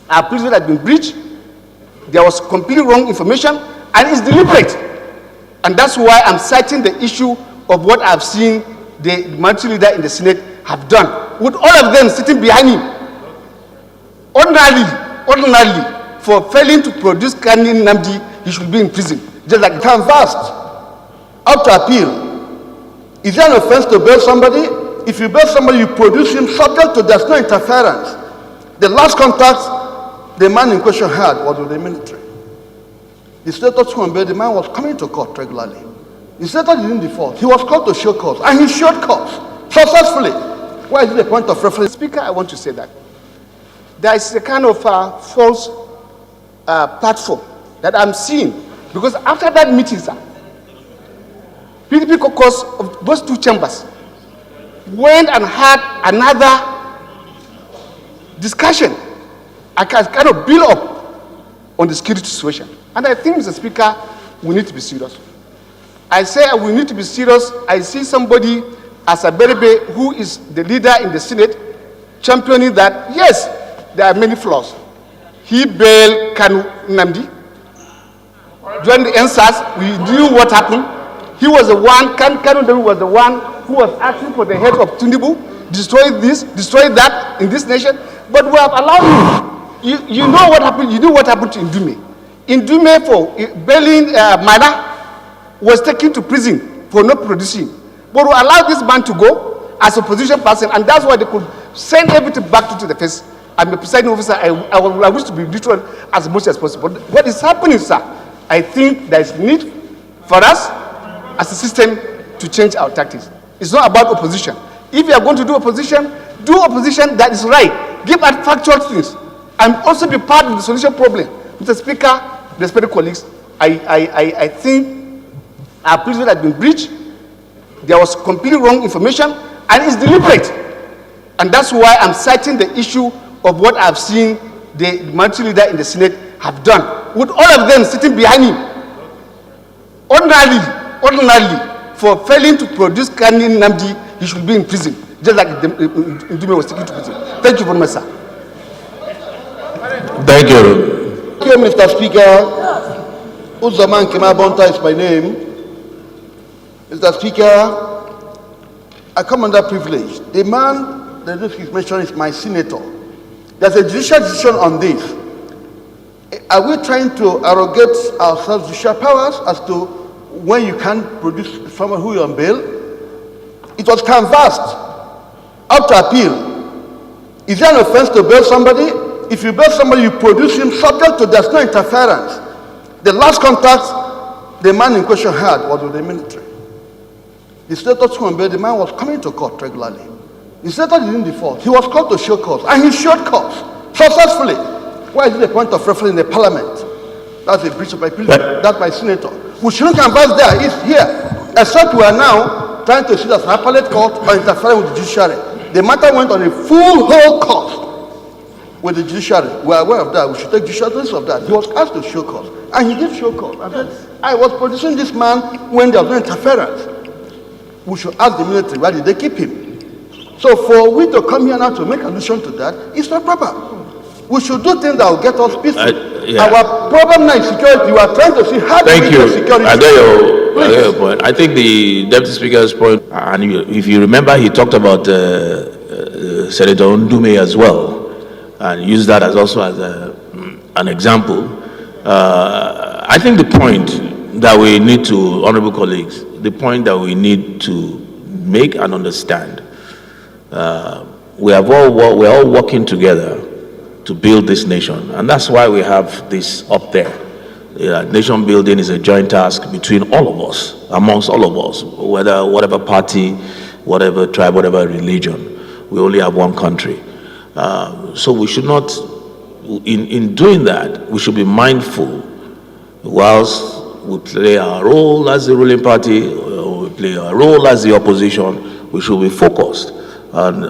Our privilege has been breached. There was completely wrong information, and it's deliberate. And that's why I'm citing the issue of what I've seen the minority leader in the Senate have done, with all of them sitting behind him. Ordinarily, for failing to produce Kani Nnamdi, he should be in prison. Just like canvassed up to appeal. Is there an offense to bail somebody? If you bail somebody, you produce him subject to there's no interference. The last contact the man in question had was with the military. The senator to bail, the man was coming to court regularly. The senator didn't default. He was called to show cause, and he showed cause successfully. Why is it a point of reference? Speaker, I want to say that there is a kind of false platform that I'm seeing, because after that meeting, sir, PDP caucus of those two chambers went and had another discussion, I can kind of build up on the security situation. And I think, Mr. Speaker, we need to be serious. I say we need to be serious. I see somebody as Abaribe, who is the leader in the Senate, championing that, yes, there are many flaws. He bailed Kanu Nnamdi. During the NSAS, we knew what happened. He was the one, Kanu Nnamdi was the one who was asking for the head of Tinubu, destroy this, destroy that in this nation. But we have allowed him. You know what happened. You knew what happened to Ndume. Ndume, for bailing Mana, was taken to prison for not producing. But we allowed this man to go as a opposition person, and that's why they could send everything back to the face. I'm a presiding officer. I wish to be neutral as much as possible. But what is happening, sir, I think there is need for us as a system to change our tactics. It's not about opposition. If you are going to do opposition that is right. Give out factual things, and also be part of the solution problem. Mr. Speaker, respected colleagues, I think our privilege has been breached. There was completely wrong information, and it's deliberate. And that's why I'm citing the issue of what I've seen the minority leader in the Senate have done, with all of them sitting behind him. Ordinarily, for failing to produce Kani Nnamdi, he should be in prison, just like Ndume was taken to prison. Thank you very much, sir. Thank you. Thank you, Mr. Speaker. Uzaman Kimabonta is my name. Mr. Speaker, I come under privilege. The man that is mentioned is my senator. There's a judicial decision on this. Are we trying to arrogate ourselves judicial powers as to when you can produce someone who is on bail? It was canvassed up to appeal. Is there an offense to bail somebody? If you bail somebody, you produce him subject to there's no interference. The last contact the man in question had was with the military. The senator to bail, the man was coming to court regularly. The senator didn't default. He was called to show cause, and he showed cause successfully. Why is it a point of reference in the parliament? That's a breach of my privilege. That's my senator. We shouldn't canvass there. It's here. Except we are now trying to see that an appellate court or interfering with the judiciary. The matter went on a full whole course with the judiciary. We are aware of that. We should take judicial notice of that. He was asked to show cause, and he did show cause. I said, I was producing this man when there was no interference. We should ask the military, why did they keep him? So for we to come here now to make allusion to that, it's not proper. We should do things that will get us peaceful. Yeah. Our problem now is security. You are trying to see how do we get security. I get your point. I think the Deputy Speaker's point, and if you remember, he talked about Senator Ndume as well, and used that as also as an example. I think the point that we need to, honorable colleagues, the point that we need to make and understand, we're all working together to build this nation, and that's why we have this up there. Nation building is a joint task between all of us, amongst all of us, whatever party, whatever tribe, whatever religion. We only have one country. So we should not, in doing that, we should be mindful whilst we play our role as the ruling party, or we play our role as the opposition. We should be focused on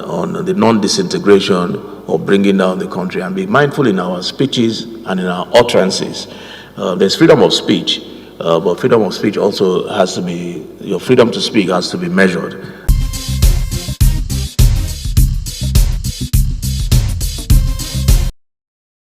the non-disintegration or bringing down the country, and be mindful in our speeches and in our utterances. There's freedom of speech, but freedom of speech also has to be, your freedom to speak has to be measured.